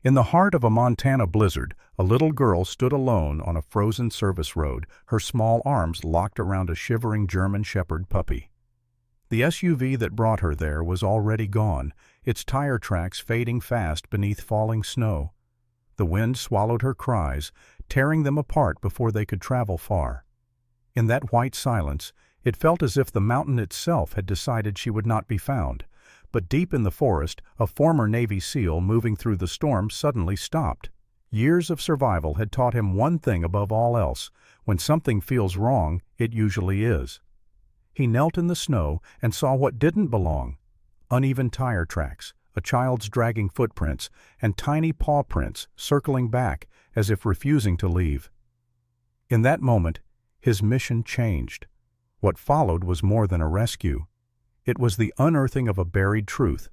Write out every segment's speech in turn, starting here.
In the heart of a Montana blizzard, a little girl stood alone on a frozen service road, her small arms locked around a shivering German Shepherd puppy. The SUV that brought her there was already gone, its tire tracks fading fast beneath falling snow. The wind swallowed her cries, tearing them apart before they could travel far. In that white silence, it felt as if the mountain itself had decided she would not be found. But deep in the forest, a former Navy SEAL moving through the storm suddenly stopped. Years of survival had taught him one thing above all else: when something feels wrong, it usually is. He knelt in the snow and saw what didn't belong: uneven tire tracks, a child's dragging footprints, and tiny paw prints circling back as if refusing to leave. In that moment, his mission changed. What followed was more than a rescue. It was the unearthing of a buried truth,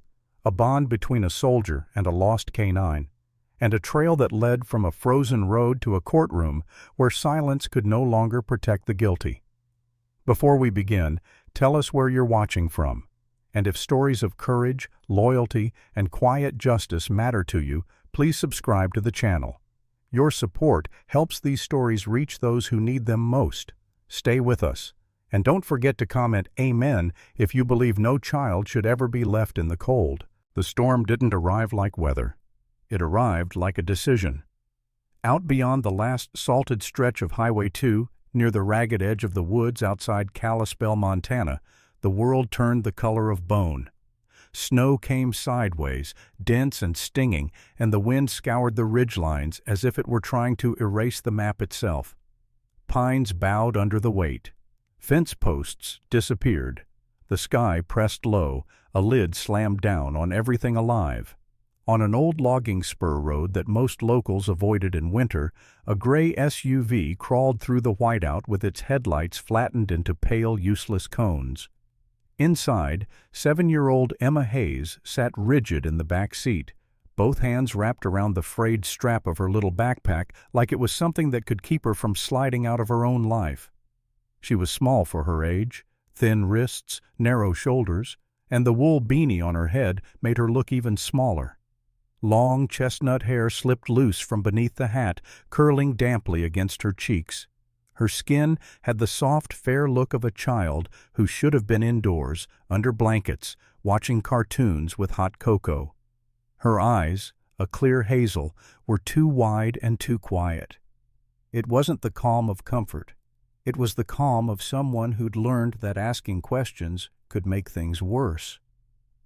a bond between a soldier and a lost canine, and a trail that led from a frozen road to a courtroom where silence could no longer protect the guilty. Before we begin, tell us where you're watching from, and if stories of courage, loyalty, and quiet justice matter to you, please subscribe to the channel. Your support helps these stories reach those who need them most. Stay with us. And don't forget to comment "Amen" if you believe no child should ever be left in the cold. The storm didn't arrive like weather. It arrived like a decision. Out beyond the last salted stretch of Highway 2, near the ragged edge of the woods outside Kalispell, Montana, the world turned the color of bone. Snow came sideways, dense and stinging, and the wind scoured the ridgelines as if it were trying to erase the map itself. Pines bowed under the weight. Fence posts disappeared. The sky pressed low, a lid slammed down on everything alive. On an old logging spur road that most locals avoided in winter, a gray SUV crawled through the whiteout with its headlights flattened into pale, useless cones. Inside, 7-year-old Emma Hayes sat rigid in the back seat, both hands wrapped around the frayed strap of her little backpack like it was something that could keep her from sliding out of her own life. She was small for her age, thin wrists, narrow shoulders, and the wool beanie on her head made her look even smaller. Long chestnut hair slipped loose from beneath the hat, curling damply against her cheeks. Her skin had the soft, fair look of a child who should have been indoors, under blankets, watching cartoons with hot cocoa. Her eyes, a clear hazel, were too wide and too quiet. It wasn't the calm of comfort. It was the calm of someone who'd learned that asking questions could make things worse.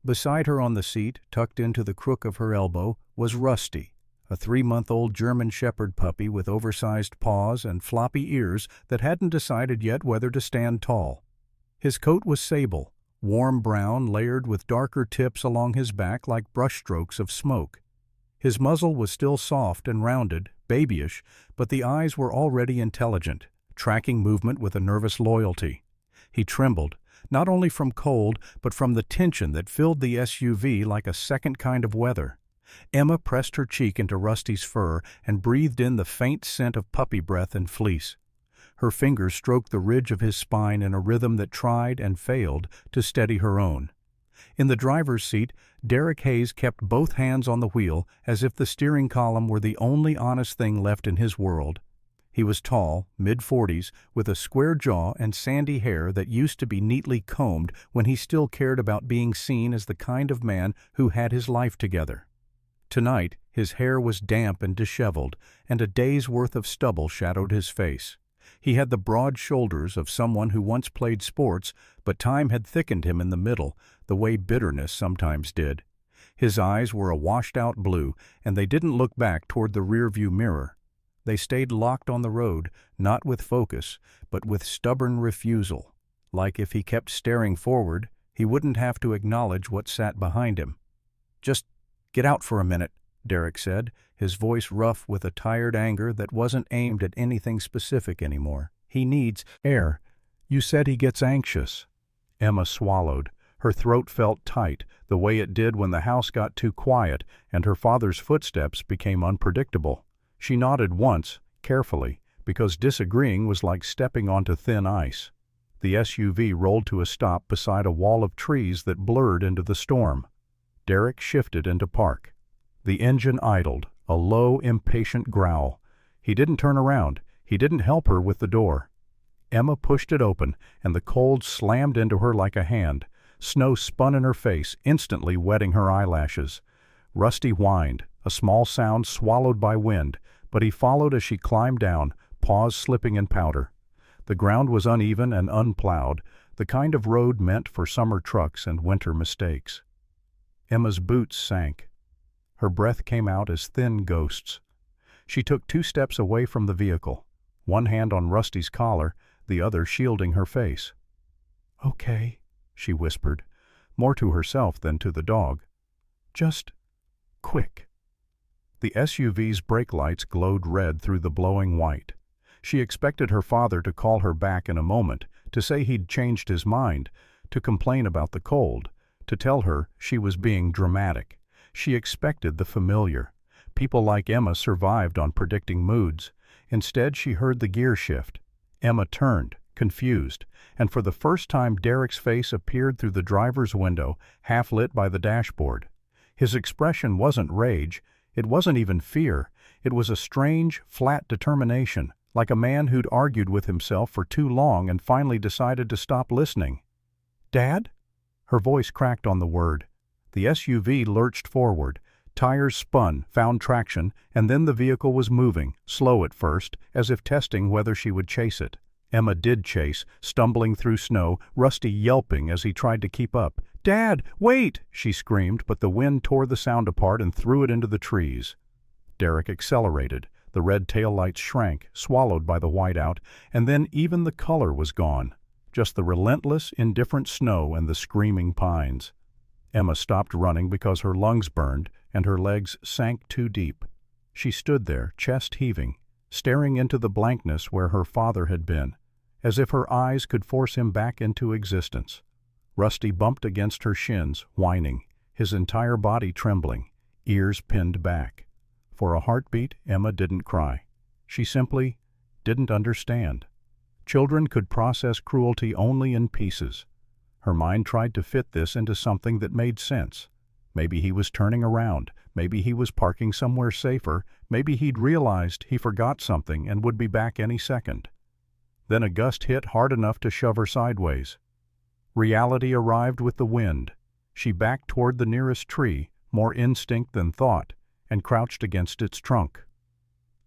Beside her on the seat, tucked into the crook of her elbow, was Rusty, a 3-month-old German Shepherd puppy with oversized paws and floppy ears that hadn't decided yet whether to stand tall. His coat was sable, warm brown layered with darker tips along his back like brushstrokes of smoke. His muzzle was still soft and rounded, babyish, but the eyes were already intelligent, tracking movement with a nervous loyalty. He trembled, not only from cold, but from the tension that filled the SUV like a second kind of weather. Emma pressed her cheek into Rusty's fur and breathed in the faint scent of puppy breath and fleece. Her fingers stroked the ridge of his spine in a rhythm that tried and failed to steady her own. In the driver's seat, Derek Hayes kept both hands on the wheel as if the steering column were the only honest thing left in his world. He was tall, mid-40s, with a square jaw and sandy hair that used to be neatly combed when he still cared about being seen as the kind of man who had his life together. Tonight, his hair was damp and disheveled, and a day's worth of stubble shadowed his face. He had the broad shoulders of someone who once played sports, but time had thickened him in the middle, the way bitterness sometimes did. His eyes were a washed-out blue, and they didn't look back toward the rearview mirror. They stayed locked on the road, not with focus, but with stubborn refusal, like if he kept staring forward, he wouldn't have to acknowledge what sat behind him. "Just get out for a minute," Derek said, his voice rough with a tired anger that wasn't aimed at anything specific anymore. "He needs air. You said he gets anxious." Emma swallowed. Her throat felt tight, the way it did when the house got too quiet and her father's footsteps became unpredictable. She nodded once, carefully, because disagreeing was like stepping onto thin ice. The SUV rolled to a stop beside a wall of trees that blurred into the storm. Derek shifted into park. The engine idled, A low, impatient growl. He didn't turn around. He didn't help her with the door. Emma pushed it open, and the cold slammed into her like a hand. Snow spun in her face, instantly wetting her eyelashes. Rusty whined, a small sound swallowed by wind, but he followed as she climbed down, paws slipping in powder. The ground was uneven and unplowed, the kind of road meant for summer trucks and winter mistakes. Emma's boots sank. Her breath came out as thin ghosts. She took 2 steps away from the vehicle, one hand on Rusty's collar, the other shielding her face. "Okay," she whispered, more to herself than to the dog. "Just quick." The SUV's brake lights glowed red through the blowing white. She expected her father to call her back in a moment, to say he'd changed his mind, to complain about the cold, to tell her she was being dramatic. She expected the familiar. People like Emma survived on predicting moods. Instead, she heard the gear shift. Emma turned, confused, and for the first time Derek's face appeared through the driver's window, half lit by the dashboard. His expression wasn't rage, it wasn't even fear, it was a strange, flat determination, like a man who'd argued with himself for too long and finally decided to stop listening. "Dad?" Her voice cracked on the word. The SUV lurched forward. Tires spun, found traction, and then the vehicle was moving, slow at first, as if testing whether she would chase it. Emma did chase, stumbling through snow, Rusty yelping as he tried to keep up. "Dad, wait!" she screamed, but the wind tore the sound apart and threw it into the trees. Derek accelerated. The red taillights shrank, swallowed by the whiteout, and then even the color was gone. Just the relentless, indifferent snow and the screaming pines. Emma stopped running because her lungs burned and her legs sank too deep. She stood there, chest heaving, staring into the blankness where her father had been, as if her eyes could force him back into existence. Rusty bumped against her shins, whining, his entire body trembling, ears pinned back. For a heartbeat, Emma didn't cry. She simply didn't understand. Children could process cruelty only in pieces. Her mind tried to fit this into something that made sense. Maybe he was turning around, maybe he was parking somewhere safer, maybe he'd realized he forgot something and would be back any second. Then a gust hit hard enough to shove her sideways. Reality arrived with the wind. She backed toward the nearest tree, more instinct than thought, and crouched against its trunk.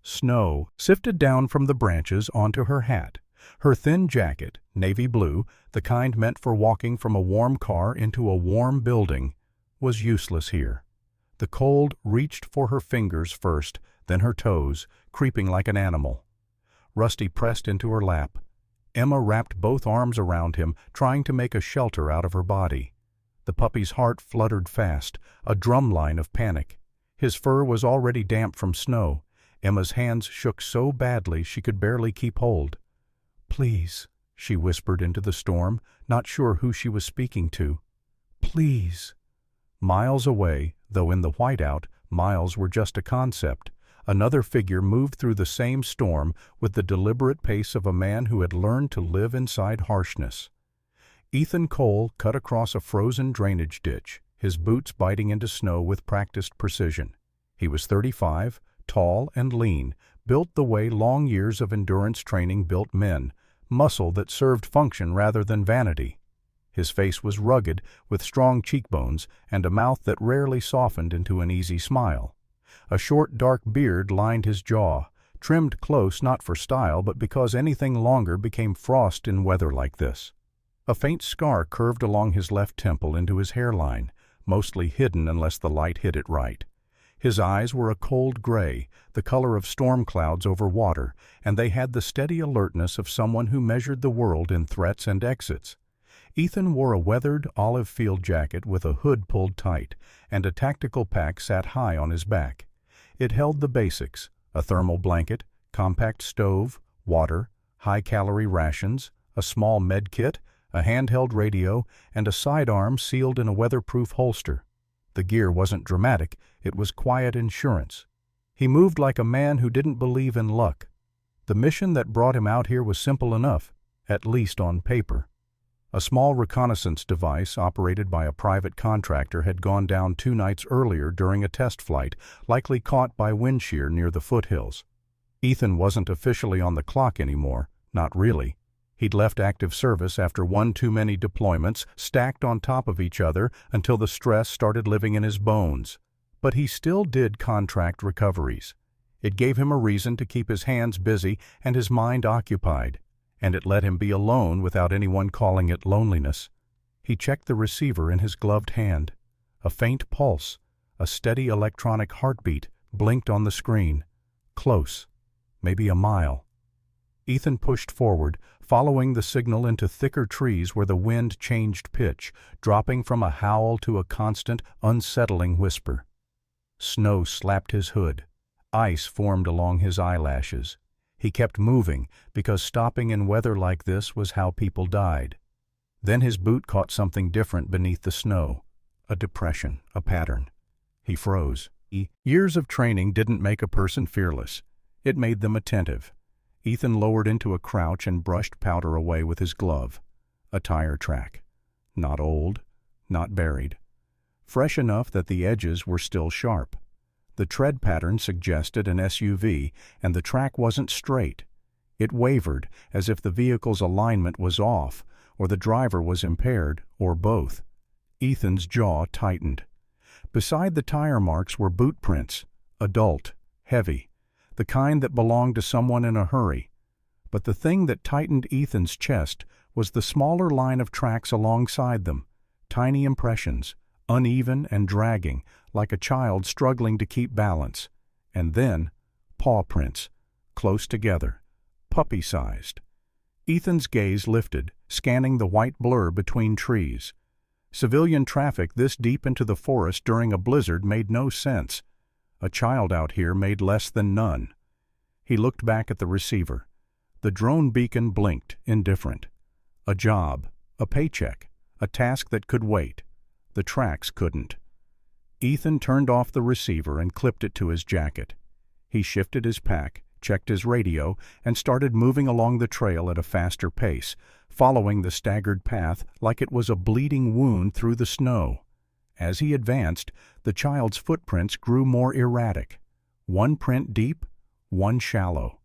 Snow sifted down from the branches onto her hat. Her thin jacket, navy blue, the kind meant for walking from a warm car into a warm building, was useless here. The cold reached for her fingers first, then her toes, creeping like an animal. Rusty pressed into her lap. Emma wrapped both arms around him, trying to make a shelter out of her body. The puppy's heart fluttered fast, a drumline of panic. His fur was already damp from snow. Emma's hands shook so badly she could barely keep hold. "Please," she whispered into the storm, not sure who she was speaking to. "Please." Miles away, though in the whiteout, miles were just a concept. Another figure moved through the same storm with the deliberate pace of a man who had learned to live inside harshness. Ethan Cole cut across a frozen drainage ditch, his boots biting into snow with practiced precision. He was 35, tall and lean, built the way long years of endurance training built men, muscle that served function rather than vanity. His face was rugged, with strong cheekbones and a mouth that rarely softened into an easy smile. A short, dark beard lined his jaw, trimmed close not for style but because anything longer became frost in weather like this. A faint scar curved along his left temple into his hairline, mostly hidden unless the light hit it right. His eyes were a cold gray, the color of storm clouds over water, and they had the steady alertness of someone who measured the world in threats and exits. Ethan wore a weathered olive field jacket with a hood pulled tight, and a tactical pack sat high on his back. It held the basics: a thermal blanket, compact stove, water, high-calorie rations, a small med kit, a handheld radio, and a sidearm sealed in a weatherproof holster. The gear wasn't dramatic, it was quiet insurance. He moved like a man who didn't believe in luck. The mission that brought him out here was simple enough, at least on paper. A small reconnaissance device operated by a private contractor had gone down 2 nights earlier during a test flight, likely caught by wind shear near the foothills. Ethan wasn't officially on the clock anymore, not really. He'd left active service after one too many deployments stacked on top of each other until the stress started living in his bones. But he still did contract recoveries. It gave him a reason to keep his hands busy and his mind occupied, and it let him be alone without anyone calling it loneliness. He checked the receiver in his gloved hand. A faint pulse, a steady electronic heartbeat, blinked on the screen. Close, maybe a mile. Ethan pushed forward, following the signal into thicker trees where the wind changed pitch, dropping from a howl to a constant, unsettling whisper. Snow slapped his hood. Ice formed along his eyelashes. He kept moving, because stopping in weather like this was how people died. Then his boot caught something different beneath the snow. A depression, a pattern. He froze. Years of training didn't make a person fearless. It made them attentive. Ethan lowered into a crouch and brushed powder away with his glove. A tire track. Not old, not buried. Fresh enough that the edges were still sharp. The tread pattern suggested an SUV, and the track wasn't straight. It wavered, as if the vehicle's alignment was off, or the driver was impaired, or both. Ethan's jaw tightened. Beside the tire marks were boot prints, adult, heavy, the kind that belonged to someone in a hurry. But the thing that tightened Ethan's chest was the smaller line of tracks alongside them, tiny impressions, uneven and dragging, like a child struggling to keep balance. And then, paw prints, close together, puppy-sized. Ethan's gaze lifted, scanning the white blur between trees. Civilian traffic this deep into the forest during a blizzard made no sense. A child out here made less than none. He looked back at the receiver. The drone beacon blinked, indifferent. A job, a paycheck, a task that could wait. The tracks couldn't. Ethan turned off the receiver and clipped it to his jacket. He shifted his pack, checked his radio, and started moving along the trail at a faster pace, following the staggered path like it was a bleeding wound through the snow. As he advanced, the child's footprints grew more erratic. One print deep, one shallow.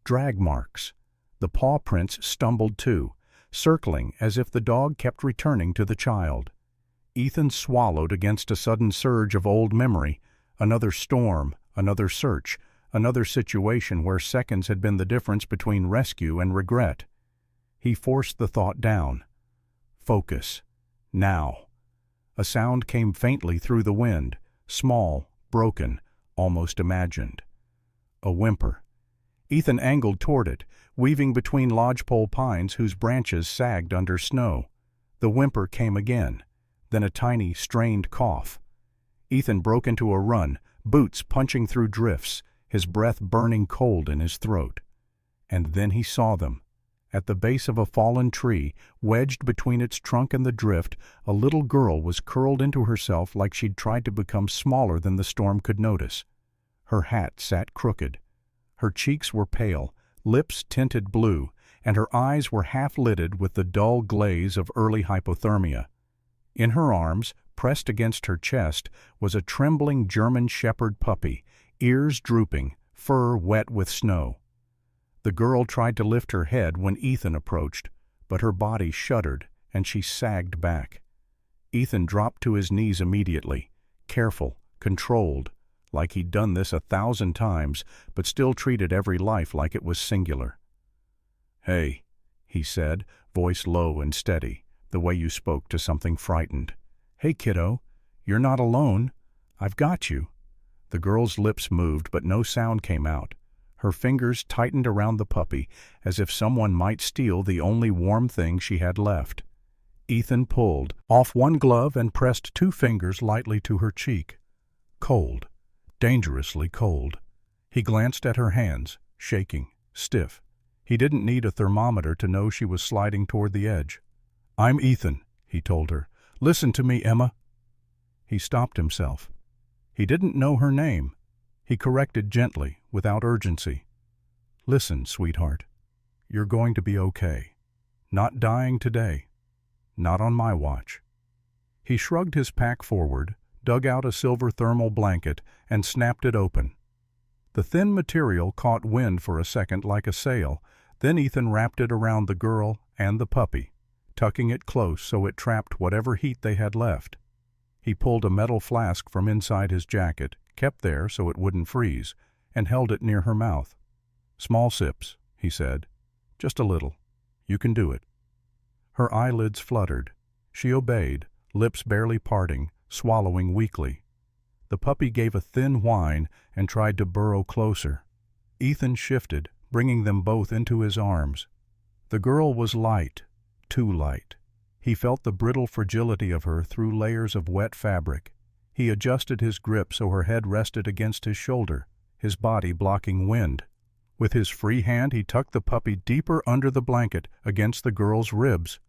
Drag marks. The paw prints stumbled too, circling as if the dog kept returning to the child. Ethan swallowed against a sudden surge of old memory. Another storm, another search, another situation where seconds had been the difference between rescue and regret. He forced the thought down. Focus. Now. A sound came faintly through the wind, small, broken, almost imagined. A whimper. Ethan angled toward it, weaving between lodgepole pines whose branches sagged under snow. The whimper came again, then a tiny, strained cough. Ethan broke into a run, boots punching through drifts, his breath burning cold in his throat. And then he saw them. At the base of a fallen tree, wedged between its trunk and the drift, a little girl was curled into herself like she'd tried to become smaller than the storm could notice. Her hat sat crooked. Her cheeks were pale, lips tinted blue, and her eyes were half-lidded with the dull glaze of early hypothermia. In her arms, pressed against her chest, was a trembling German shepherd puppy, ears drooping, fur wet with snow. The girl tried to lift her head when Ethan approached, but her body shuddered and she sagged back. Ethan dropped to his knees immediately, careful, controlled, like he'd done this 1,000 times, but still treated every life like it was singular. "Hey," he said, voice low and steady, the way you spoke to something frightened. "Hey, kiddo, you're not alone. I've got you." The girl's lips moved, but no sound came out. Her fingers tightened around the puppy, as if someone might steal the only warm thing she had left. Ethan pulled off one glove and pressed 2 fingers lightly to her cheek. Cold, dangerously cold. He glanced at her hands, shaking, stiff. He didn't need a thermometer to know she was sliding toward the edge. "I'm Ethan," he told her. "Listen to me, Emma." He stopped himself. He didn't know her name. He corrected gently, without urgency. "Listen, sweetheart. You're going to be okay. Not dying today. Not on my watch." He shrugged his pack forward, dug out a silver thermal blanket, and snapped it open. The thin material caught wind for a second like a sail, then Ethan wrapped it around the girl and the puppy, tucking it close so it trapped whatever heat they had left. He pulled a metal flask from inside his jacket, kept there so it wouldn't freeze, and held it near her mouth. "Small sips," he said. "Just a little. You can do it." Her eyelids fluttered. She obeyed, lips barely parting, swallowing weakly. The puppy gave a thin whine and tried to burrow closer. Ethan shifted, bringing them both into his arms. The girl was light, too light. He felt the brittle fragility of her through layers of wet fabric. He adjusted his grip so her head rested against his shoulder, his body blocking wind. With his free hand he tucked the puppy deeper under the blanket against the girl's ribs.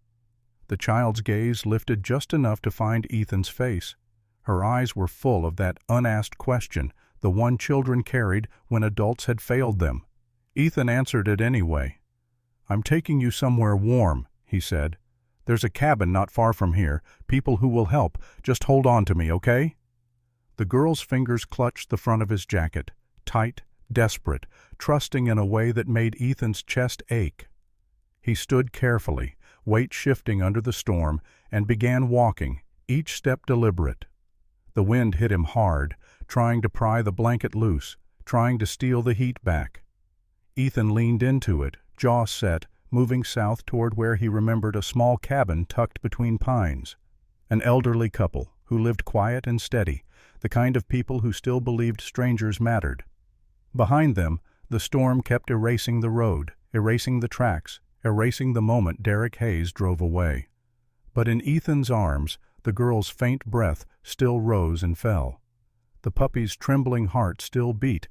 The child's gaze lifted just enough to find Ethan's face. Her eyes were full of that unasked question, the one children carried when adults had failed them. Ethan answered it anyway. "I'm taking you somewhere warm," he said. "There's a cabin not far from here, people who will help. Just hold on to me, okay?" The girl's fingers clutched the front of his jacket, tight, desperate, trusting in a way that made Ethan's chest ache. He stood carefully, weight shifting under the storm, and began walking, each step deliberate. The wind hit him hard, trying to pry the blanket loose, trying to steal the heat back. Ethan leaned into it, jaw set, moving south toward where he remembered a small cabin tucked between pines. An elderly couple who lived quiet and steady, the kind of people who still believed strangers mattered. Behind them, the storm kept erasing the road, erasing the tracks, erasing the moment Derek Hayes drove away. But in Ethan's arms, the girl's faint breath still rose and fell. The puppy's trembling heart still beat,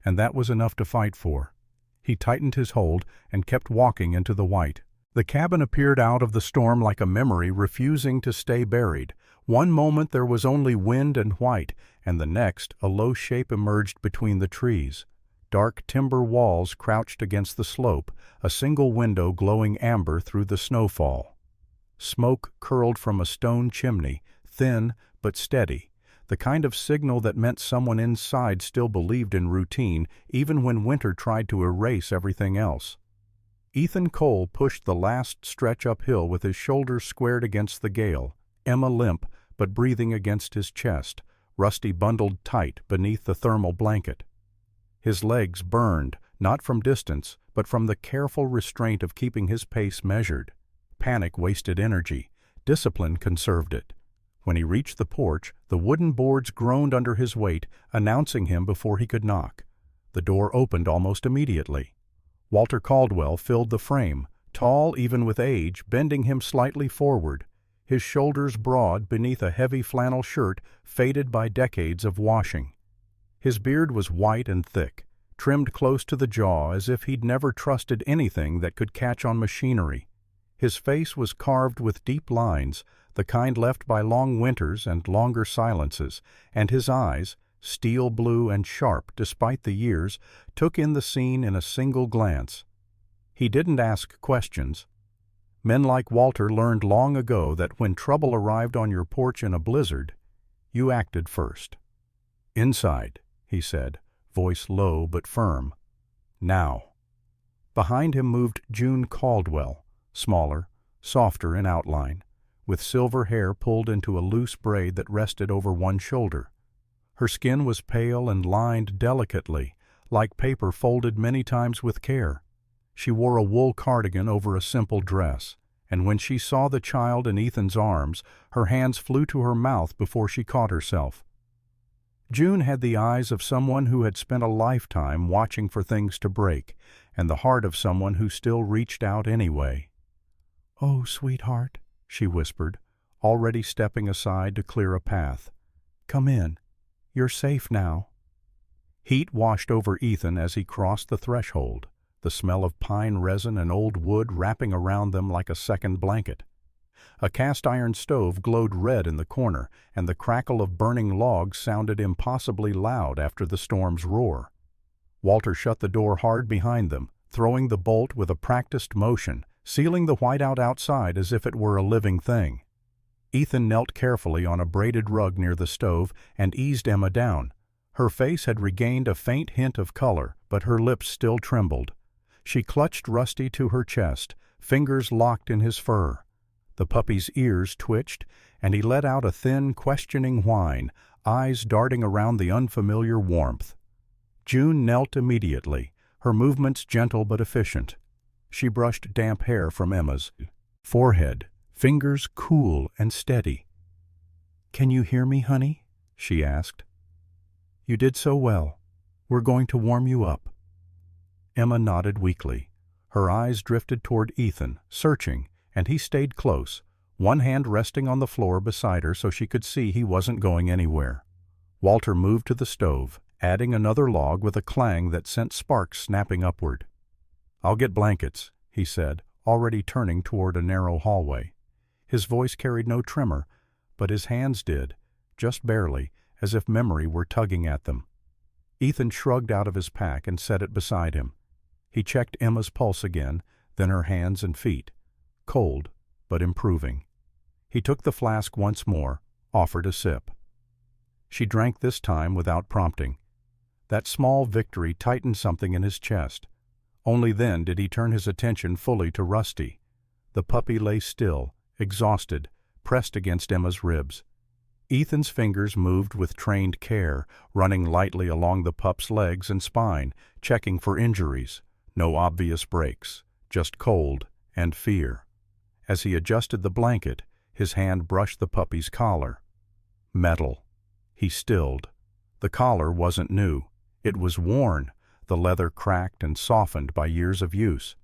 and that was enough to fight for. He tightened his hold and kept walking into the white. The cabin appeared out of the storm like a memory refusing to stay buried. One moment there was only wind and white, and the next a low shape emerged between the trees. Dark timber walls crouched against the slope, a single window glowing amber through the snowfall. Smoke curled from a stone chimney, thin but steady, the kind of signal that meant someone inside still believed in routine, even when winter tried to erase everything else. Ethan Cole pushed the last stretch uphill with his shoulders squared against the gale, Emma limp but breathing against his chest, Rusty bundled tight beneath the thermal blanket. His legs burned, not from distance, but from the careful restraint of keeping his pace measured. Panic wasted energy. Discipline conserved it. When he reached the porch, the wooden boards groaned under his weight, announcing him before he could knock. The door opened almost immediately. Walter Caldwell filled the frame, tall even with age, bending him slightly forward, his shoulders broad beneath a heavy flannel shirt faded by decades of washing. His beard was white and thick, trimmed close to the jaw as if he'd never trusted anything that could catch on machinery. His face was carved with deep lines, the kind left by long winters and longer silences, and his eyes, steel blue and sharp despite the years, took in the scene in a single glance. He didn't ask questions. Men like Walter learned long ago that when trouble arrived on your porch in a blizzard, you acted first. "Inside," he said, voice low but firm. "Now." Behind him moved June Caldwell, smaller, softer in outline, with silver hair pulled into a loose braid that rested over one shoulder. Her skin was pale and lined delicately, like paper folded many times with care. She wore a wool cardigan over a simple dress, and when she saw the child in Ethan's arms, her hands flew to her mouth before she caught herself. June had the eyes of someone who had spent a lifetime watching for things to break, and the heart of someone who still reached out anyway. "Oh, sweetheart," she whispered, already stepping aside to clear a path. "Come in. You're safe now." Heat washed over Ethan as he crossed the threshold, the smell of pine resin and old wood wrapping around them like a second blanket. A cast-iron stove glowed red in the corner, and the crackle of burning logs sounded impossibly loud after the storm's roar. Walter shut the door hard behind them, throwing the bolt with a practiced motion, sealing the whiteout outside as if it were a living thing. Ethan knelt carefully on a braided rug near the stove and eased Emma down. Her face had regained a faint hint of color, but her lips still trembled. She clutched Rusty to her chest, fingers locked in his fur. The puppy's ears twitched, and he let out a thin, questioning whine, eyes darting around the unfamiliar warmth. June knelt immediately, her movements gentle but efficient. She brushed damp hair from Emma's forehead, fingers cool and steady. "Can you hear me, honey?" she asked. "You did so well. We're going to warm you up." Emma nodded weakly. Her eyes drifted toward Ethan, searching, and he stayed close, one hand resting on the floor beside her so she could see he wasn't going anywhere. Walter moved to the stove, adding another log with a clang that sent sparks snapping upward. "I'll get blankets," he said, already turning toward a narrow hallway. His voice carried no tremor, but his hands did, just barely, as if memory were tugging at them. Ethan shrugged out of his pack and set it beside him. He checked Emma's pulse again, then her hands and feet. Cold, but improving. He took the flask once more, offered a sip. She drank this time without prompting. That small victory tightened something in his chest. Only then did he turn his attention fully to Rusty. The puppy lay still, exhausted, pressed against Emma's ribs. Ethan's fingers moved with trained care, running lightly along the pup's legs and spine, checking for injuries. No obvious breaks, just cold and fear. As he adjusted the blanket, his hand brushed the puppy's collar. Metal. He stilled. The collar wasn't new. It was worn, the leather cracked and softened by years of use.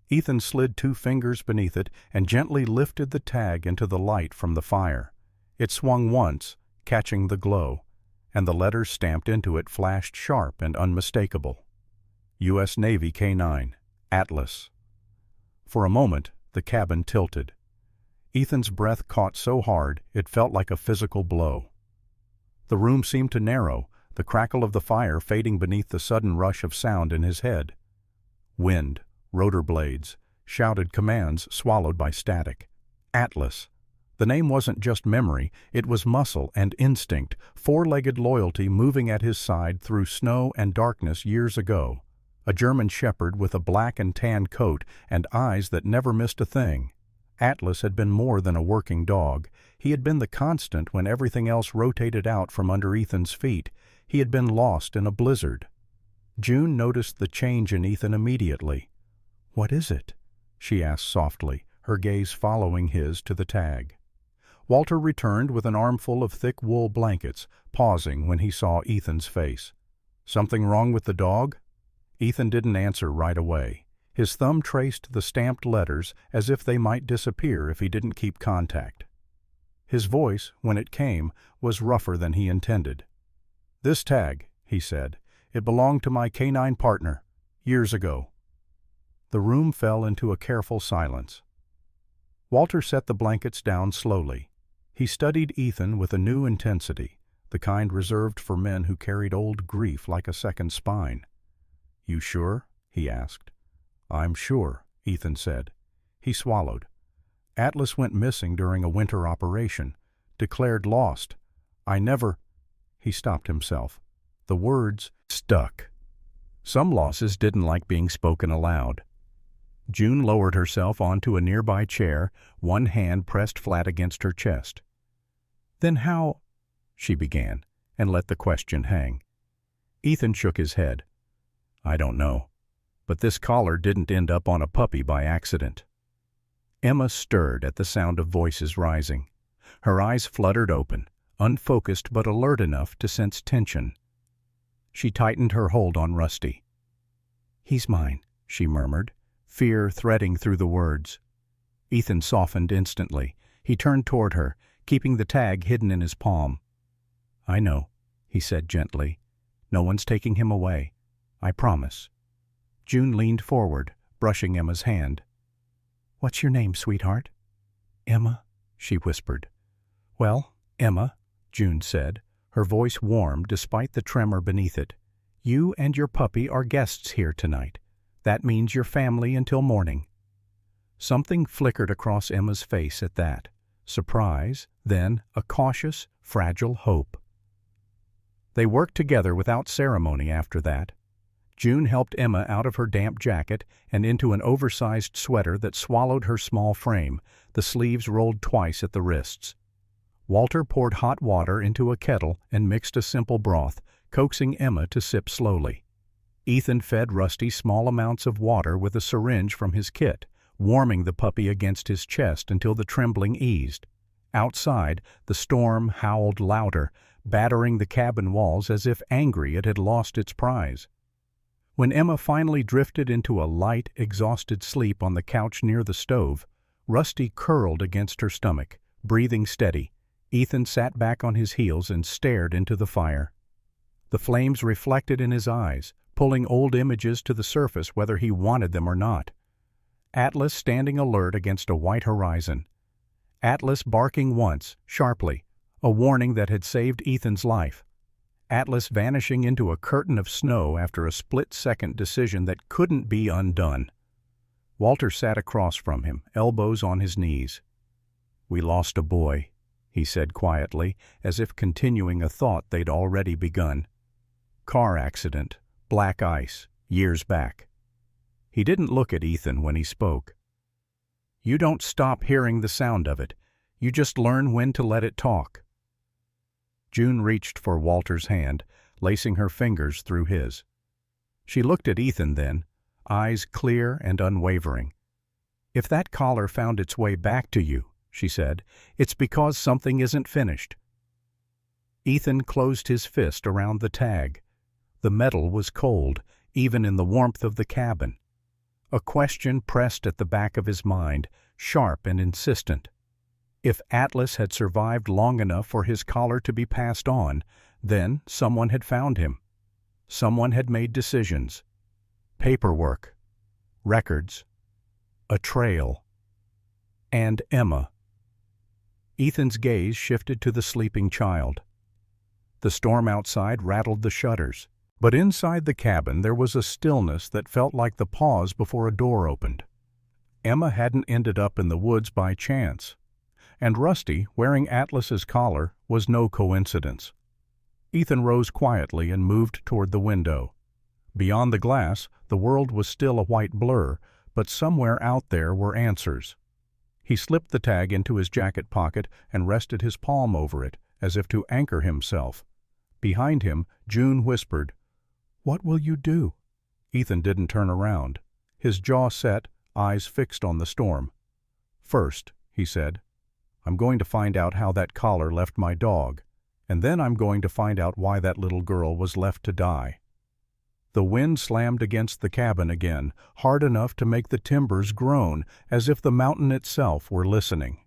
Ethan slid 2 fingers beneath it and gently lifted the tag into the light from the fire. It swung once, catching the glow, and the letters stamped into it flashed sharp and unmistakable. U.S. Navy K-9, Atlas. For a moment, the cabin tilted. Ethan's breath caught so hard it felt like a physical blow. The room seemed to narrow, the crackle of the fire fading beneath the sudden rush of sound in his head. Wind, rotor blades, shouted commands swallowed by static. Atlas. The name wasn't just memory, it was muscle and instinct, 4-legged loyalty moving at his side through snow and darkness years ago. A German shepherd with a black and tan coat and eyes that never missed a thing. Atlas had been more than a working dog. He had been the constant when everything else rotated out from under Ethan's feet. He had been lost in a blizzard. June noticed the change in Ethan immediately. "What is it?" she asked softly, her gaze following his to the tag. Walter returned with an armful of thick wool blankets, pausing when he saw Ethan's face. "Something wrong with the dog?" Ethan didn't answer right away. His thumb traced the stamped letters as if they might disappear if he didn't keep contact. His voice, when it came, was rougher than he intended. "This tag," he said, "it belonged to my K-9 partner, years ago." The room fell into a careful silence. Walter set the blankets down slowly. He studied Ethan with a new intensity, the kind reserved for men who carried old grief like a second spine. "You sure?" he asked. "I'm sure," Ethan said. He swallowed. "Atlas went missing during a winter operation. Declared lost. I never—" He stopped himself. The words stuck. Some losses didn't like being spoken aloud. June lowered herself onto a nearby chair, one hand pressed flat against her chest. "Then how—" she began, and let the question hang. Ethan shook his head. "I don't know. But this collar didn't end up on a puppy by accident." Emma stirred at the sound of voices rising. Her eyes fluttered open, unfocused but alert enough to sense tension. She tightened her hold on Rusty. "He's mine," she murmured, fear threading through the words. Ethan softened instantly. He turned toward her, keeping the tag hidden in his palm. "I know," he said gently. "No one's taking him away. I promise." June leaned forward, brushing Emma's hand. "What's your name, sweetheart?" "Emma," she whispered. "Well, Emma," June said, her voice warm despite the tremor beneath it. "You and your puppy are guests here tonight. That means your family until morning." Something flickered across Emma's face at that. Surprise, then a cautious, fragile hope. They worked together without ceremony after that. June helped Emma out of her damp jacket and into an oversized sweater that swallowed her small frame, the sleeves rolled twice at the wrists. Walter poured hot water into a kettle and mixed a simple broth, coaxing Emma to sip slowly. Ethan fed Rusty small amounts of water with a syringe from his kit, warming the puppy against his chest until the trembling eased. Outside, the storm howled louder, battering the cabin walls as if angry it had lost its prize. When Emma finally drifted into a light, exhausted sleep on the couch near the stove, Rusty curled against her stomach, breathing steady. Ethan sat back on his heels and stared into the fire. The flames reflected in his eyes, pulling old images to the surface whether he wanted them or not. Atlas standing alert against a white horizon. Atlas barking once, sharply, a warning that had saved Ethan's life. Atlas vanishing into a curtain of snow after a split-second decision that couldn't be undone. Walter sat across from him, elbows on his knees. "We lost a boy," he said quietly, as if continuing a thought they'd already begun. "Car accident, black ice, years back." He didn't look at Ethan when he spoke. "You don't stop hearing the sound of it. You just learn when to let it talk." June reached for Walter's hand, lacing her fingers through his. She looked at Ethan then, eyes clear and unwavering. "If that collar found its way back to you," she said, "it's because something isn't finished." Ethan closed his fist around the tag. The metal was cold, even in the warmth of the cabin. A question pressed at the back of his mind, sharp and insistent. If Atlas had survived long enough for his collar to be passed on, then someone had found him. Someone had made decisions. Paperwork. Records. A trail. And Emma. Ethan's gaze shifted to the sleeping child. The storm outside rattled the shutters, but inside the cabin there was a stillness that felt like the pause before a door opened. Emma hadn't ended up in the woods by chance. And Rusty, wearing Atlas's collar, was no coincidence. Ethan rose quietly and moved toward the window. Beyond the glass, the world was still a white blur, but somewhere out there were answers. He slipped the tag into his jacket pocket and rested his palm over it, as if to anchor himself. Behind him, June whispered, "What will you do?" Ethan didn't turn around. His jaw set, eyes fixed on the storm. "First," he said, "I'm going to find out how that collar left my dog, and then I'm going to find out why that little girl was left to die." The wind slammed against the cabin again, hard enough to make the timbers groan, as if the mountain itself were listening.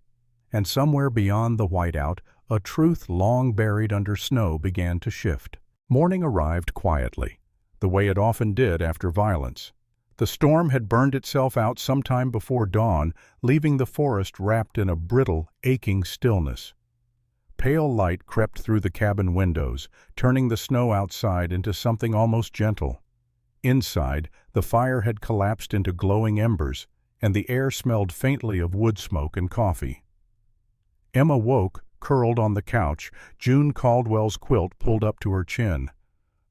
And somewhere beyond the whiteout, a truth long buried under snow began to shift. Morning arrived quietly, the way it often did after violence. The storm had burned itself out sometime before dawn, leaving the forest wrapped in a brittle, aching stillness. Pale light crept through the cabin windows, turning the snow outside into something almost gentle. Inside, the fire had collapsed into glowing embers, and the air smelled faintly of wood smoke and coffee. Emma woke, curled on the couch, June Caldwell's quilt pulled up to her chin.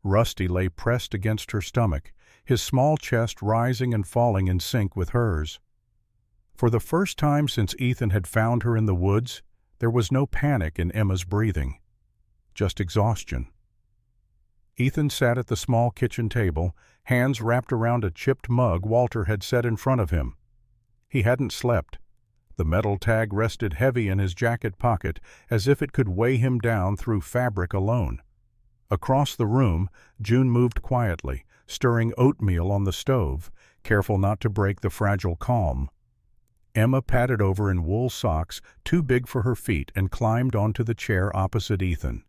Rusty lay pressed against her stomach, his small chest rising and falling in sync with hers. For the first time since Ethan had found her in the woods, there was no panic in Emma's breathing, just exhaustion. Ethan sat at the small kitchen table, hands wrapped around a chipped mug Walter had set in front of him. He hadn't slept. The metal tag rested heavy in his jacket pocket, as if it could weigh him down through fabric alone. Across the room, June moved quietly, stirring oatmeal on the stove, careful not to break the fragile calm. Emma padded over in wool socks too big for her feet and climbed onto the chair opposite Ethan.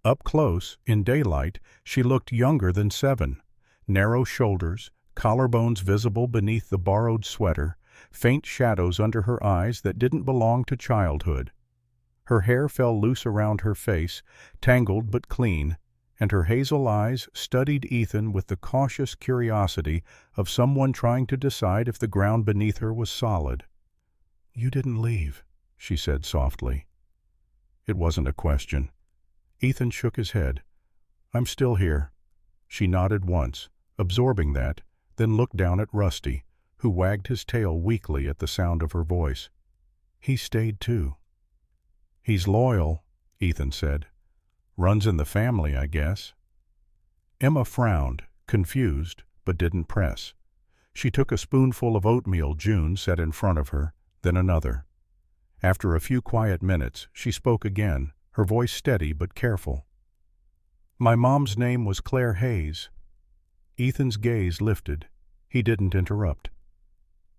Up close, in daylight, she looked younger than 7. Narrow shoulders, collarbones visible beneath the borrowed sweater, faint shadows under her eyes that didn't belong to childhood. Her hair fell loose around her face, tangled but clean, and her hazel eyes studied Ethan with the cautious curiosity of someone trying to decide if the ground beneath her was solid. "You didn't leave," she said softly. It wasn't a question. Ethan shook his head. "I'm still here." She nodded once, absorbing that, then looked down at Rusty, who wagged his tail weakly at the sound of her voice. "He stayed too." "He's loyal," Ethan said. "Runs in the family, I guess." Emma frowned, confused, but didn't press. She took a spoonful of oatmeal June set in front of her, then another. After a few quiet minutes, she spoke again, her voice steady but careful. "My mom's name was Claire Hayes." Ethan's gaze lifted. He didn't interrupt.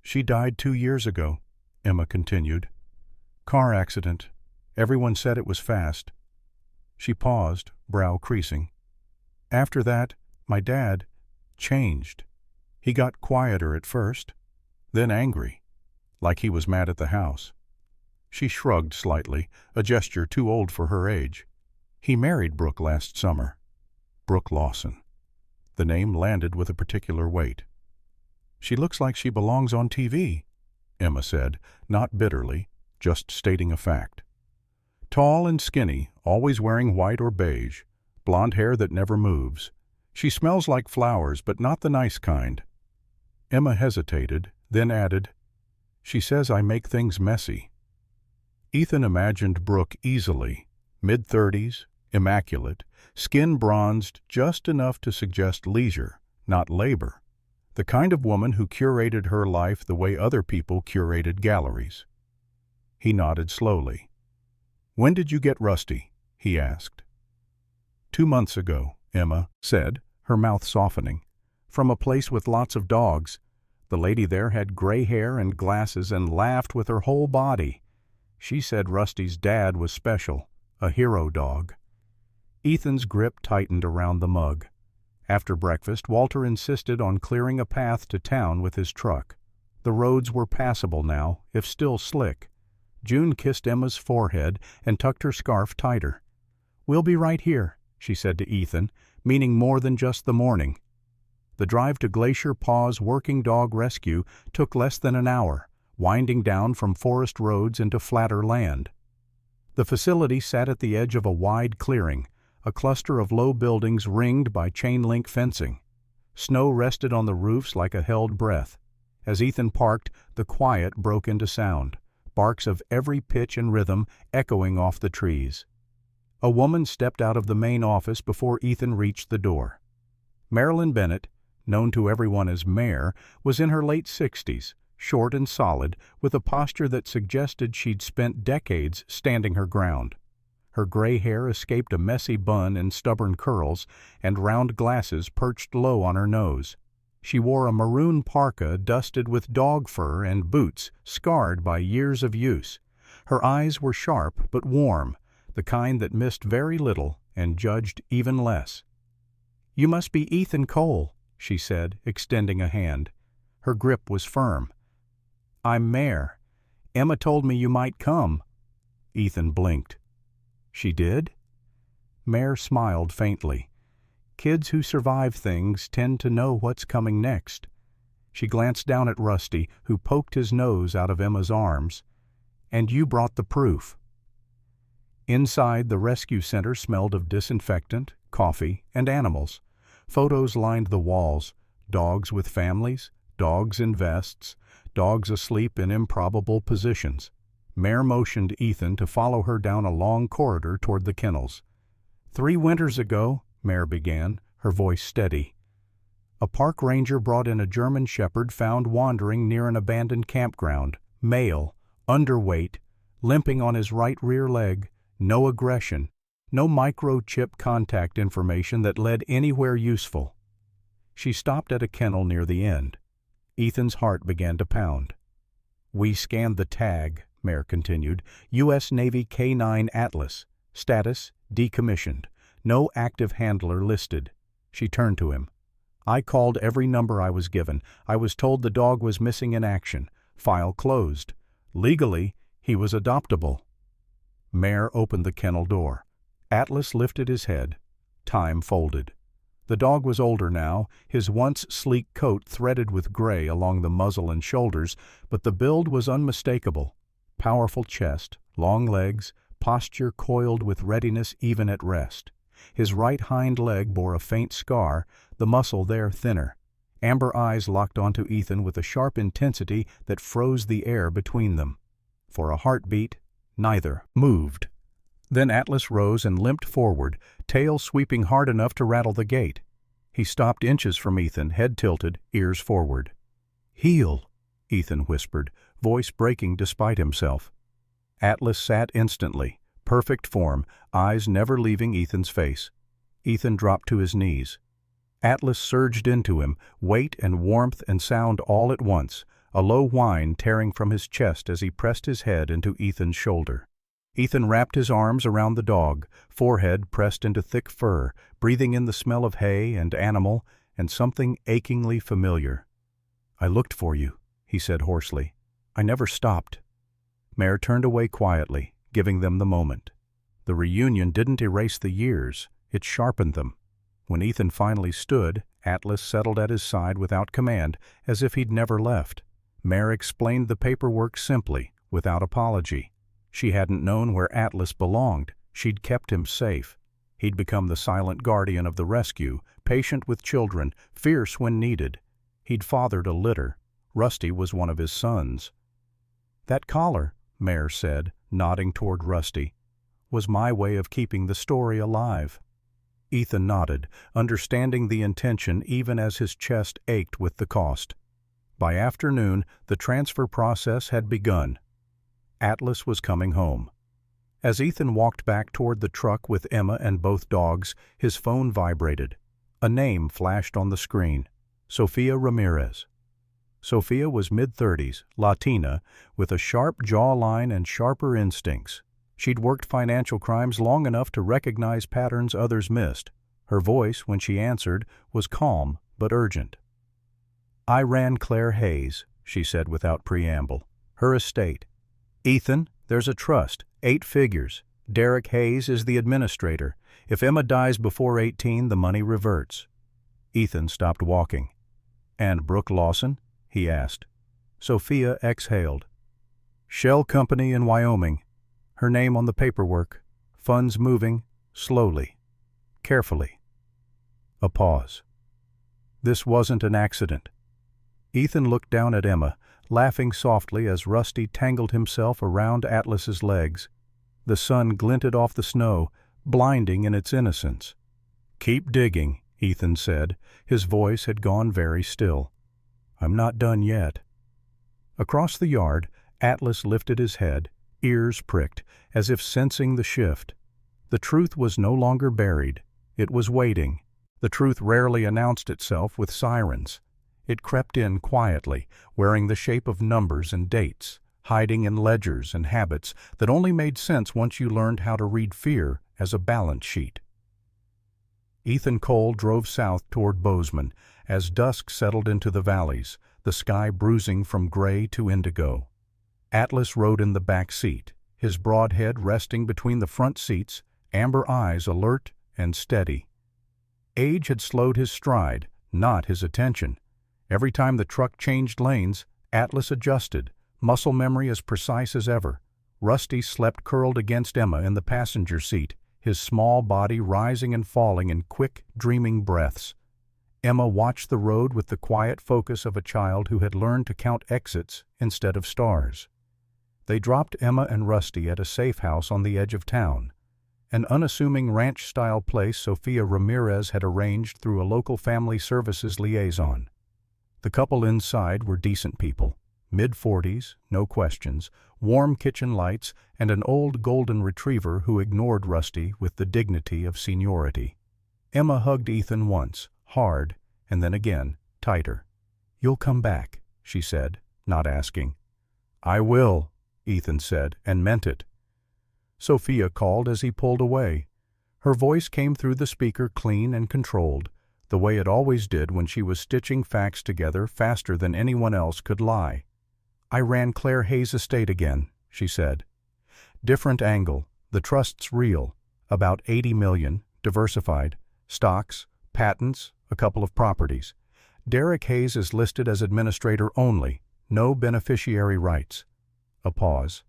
"She died 2 years ago," Emma continued. "Car accident. Everyone said it was fast." She paused, brow creasing. "After that, my dad changed. He got quieter at first, then angry, like he was mad at the house." She shrugged slightly, a gesture too old for her age. "He married Brooke last summer." Brooke Lawson. The name landed with a particular weight. "She looks like she belongs on TV," Emma said, not bitterly, just stating a fact. "Tall and skinny, always wearing white or beige, blonde hair that never moves. She smells like flowers, but not the nice kind." Emma hesitated, then added, "She says I make things messy." Ethan imagined Brooke easily, mid-30s, immaculate, skin bronzed just enough to suggest leisure, not labor, the kind of woman who curated her life the way other people curated galleries. He nodded slowly. "When did you get Rusty?" he asked. 2 months ago, Emma said, her mouth softening. "From a place with lots of dogs. The lady there had gray hair and glasses and laughed with her whole body. She said Rusty's dad was special, a hero dog." Ethan's grip tightened around the mug. After breakfast, Walter insisted on clearing a path to town with his truck. The roads were passable now, if still slick. June kissed Emma's forehead and tucked her scarf tighter. "We'll be right here," she said to Ethan, meaning more than just the morning. The drive to Glacier Paw's working dog rescue took less than an hour, winding down from forest roads into flatter land. The facility sat at the edge of a wide clearing, a cluster of low buildings ringed by chain-link fencing. Snow rested on the roofs like a held breath. As Ethan parked, the quiet broke into sound, barks of every pitch and rhythm echoing off the trees. A woman stepped out of the main office before Ethan reached the door. Marilyn Bennett, known to everyone as Mare, was in her late 60s, short and solid, with a posture that suggested she'd spent decades standing her ground. Her gray hair escaped a messy bun in stubborn curls, and round glasses perched low on her nose. She wore a maroon parka dusted with dog fur and boots scarred by years of use. Her eyes were sharp but warm, the kind that missed very little and judged even less. "You must be Ethan Cole," she said, extending a hand. Her grip was firm. "I'm Mare. Emma told me you might come." Ethan blinked. "She did?" Mare smiled faintly. Kids who survive things tend to know what's coming next. She glanced down at Rusty, who poked his nose out of Emma's arms. "And you brought the proof." Inside, the rescue center smelled of disinfectant, coffee, and animals. Photos lined the walls, dogs with families, dogs in vests, dogs asleep in improbable positions. Mare motioned Ethan to follow her down a long corridor toward the kennels. 3 winters ago, Mare began, her voice steady. A park ranger brought in a German shepherd found wandering near an abandoned campground, male, underweight, limping on his right rear leg, no aggression, no microchip contact information that led anywhere useful. She stopped at a kennel near the end. Ethan's heart began to pound. "We scanned the tag," Mare continued, U.S. Navy K-9 Atlas. Status, decommissioned. No active handler listed. She turned to him. "I called every number I was given. I was told the dog was missing in action. File closed. Legally, he was adoptable." Mare opened the kennel door. Atlas lifted his head. time folded. The dog was older now, his once sleek coat threaded with gray along the muzzle and shoulders, but the build was unmistakable. Powerful chest, long legs, posture coiled with readiness even at rest. His right hind leg bore a faint scar, the muscle there thinner. Amber eyes locked onto Ethan with a sharp intensity that froze the air between them. For a heartbeat, neither moved. Then Atlas rose and limped forward, tail sweeping hard enough to rattle the gate. He stopped inches from Ethan, head tilted, ears forward. "Heel," Ethan whispered, voice breaking despite himself. Atlas sat instantly, perfect form, eyes never leaving Ethan's face. Ethan dropped to his knees. Atlas surged into him, weight and warmth and sound all at once, a low whine tearing from his chest as he pressed his head into Ethan's shoulder. Ethan wrapped his arms around the dog, forehead pressed into thick fur, breathing in the smell of hay and animal and something achingly familiar. "I looked for you," he said hoarsely. "I never stopped." Mare turned away quietly, giving them the moment. The reunion didn't erase the years, it sharpened them. When Ethan finally stood, Atlas settled at his side without command, as if he'd never left. Mare explained the paperwork simply, without apology. She hadn't known where Atlas belonged. She'd kept him safe. He'd become the silent guardian of the rescue, patient with children, fierce when needed. He'd fathered a litter. Rusty was one of his sons. "That collar," Mare said, nodding toward Rusty, "was my way of keeping the story alive." Ethan nodded, understanding the intention even as his chest ached with the cost. By afternoon, the transfer process had begun. Atlas was coming home. As Ethan walked back toward the truck with Emma and both dogs, his phone vibrated. A name flashed on the screen: Sofia Ramirez. Sofia was mid-30s, Latina, with a sharp jawline and sharper instincts. She'd worked financial crimes long enough to recognize patterns others missed. Her voice, when she answered, was calm but urgent. "I ran Claire Hayes," she said without preamble. "Her estate. Ethan, there's a trust, 8 figures. Derek Hayes is the administrator. If Emma dies before 18, the money reverts." Ethan stopped walking. "And Brooke Lawson?" he asked. Sophia exhaled. "Shell Company in Wyoming. Her name on the paperwork. Funds moving, slowly, carefully." A pause. This wasn't an accident. Ethan looked down at Emma, laughing softly as Rusty tangled himself around Atlas's legs. The sun glinted off the snow, blinding in its innocence. "Keep digging," Ethan said. His voice had gone very still. "I'm not done yet." Across the yard, Atlas lifted his head, ears pricked, as if sensing the shift. The truth was no longer buried. It was waiting. The truth rarely announced itself with sirens. It crept in quietly, wearing the shape of numbers and dates, hiding in ledgers and habits that only made sense once you learned how to read fear as a balance sheet. Ethan Cole drove south toward Bozeman as dusk settled into the valleys, the sky bruising from gray to indigo. Atlas rode in the back seat, his broad head resting between the front seats, amber eyes alert and steady. Age had slowed his stride, not his attention. Every time the truck changed lanes, Atlas adjusted, muscle memory as precise as ever. Rusty slept curled against Emma in the passenger seat, his small body rising and falling in quick, dreaming breaths. Emma watched the road with the quiet focus of a child who had learned to count exits instead of stars. They dropped Emma and Rusty at a safe house on the edge of town, an unassuming ranch-style place Sofia Ramirez had arranged through a local family services liaison. The couple inside were decent people, mid-40s, no questions, warm kitchen lights, and an old golden retriever who ignored Rusty with the dignity of seniority. Emma hugged Ethan once, hard, and then again, tighter. "You'll come back," she said, not asking. "I will," Ethan said, and meant it. Sophia called as he pulled away. Her voice came through the speaker clean and controlled, the way it always did when she was stitching facts together faster than anyone else could lie. "I ran Claire Hayes' estate again," she said. "Different angle. The trust's real. About 80 million, diversified. Stocks, patents, a couple of properties. Derek Hayes is listed as administrator only, no beneficiary rights. A pause.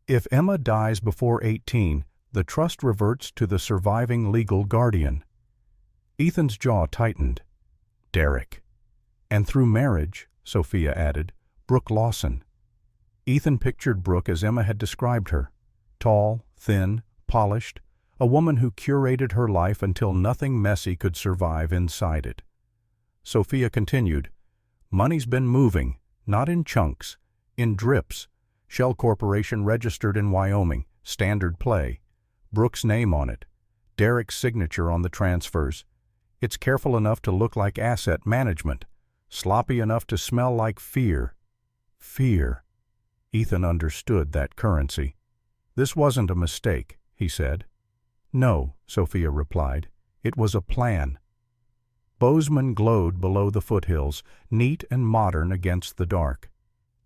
If Emma dies before 18, the trust reverts to the surviving legal guardian. Ethan's jaw tightened. Derek. And through marriage, Sophia added, Brooke Lawson. Ethan pictured Brooke as Emma had described her. Tall, thin, polished, a woman who curated her life until nothing messy could survive inside it. Sophia continued, Money's been moving, not in chunks, in drips. Shell Corporation registered in Wyoming, standard play. Brooke's name on it. Derek's signature on the transfers. It's careful enough to look like asset management, sloppy enough to smell like fear. Fear. Ethan understood that currency. This wasn't a mistake, he said. No, Sophia replied. It was a plan. Bozeman glowed below the foothills, neat and modern against the dark.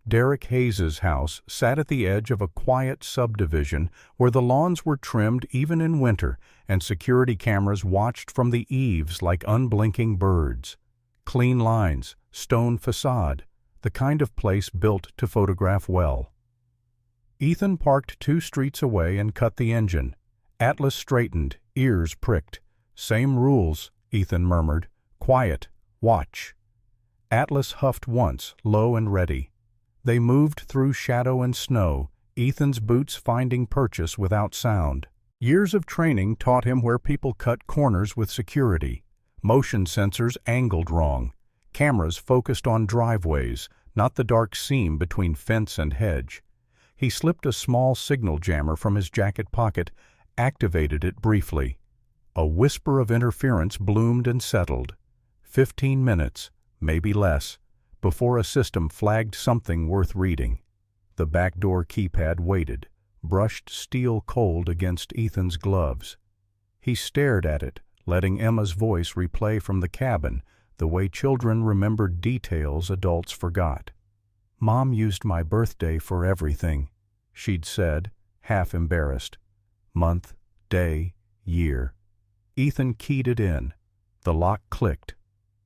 Derek Hayes's house sat at the edge of a quiet subdivision where the lawns were trimmed even in winter and security cameras watched from the eaves like unblinking birds. Clean lines, stone facade, the kind of place built to photograph well. Ethan parked 2 streets away and cut the engine. Atlas straightened, ears pricked. Same rules, Ethan murmured. Quiet, watch. Atlas huffed once, low and ready. They moved through shadow and snow, Ethan's boots finding purchase without sound. Years of training taught him where people cut corners with security. Motion sensors angled wrong. Cameras focused on driveways, not the dark seam between fence and hedge. He slipped a small signal jammer from his jacket pocket, activated it briefly. A whisper of interference bloomed and settled. 15 minutes, maybe less, before a system flagged something worth reading. The back door keypad waited, brushed steel cold against Ethan's gloves. He stared at it, letting Emma's voice replay from the cabin, the way children remembered details adults forgot. Mom used my birthday for everything, she'd said, half embarrassed. Month, day, year. Ethan keyed it in. The lock clicked.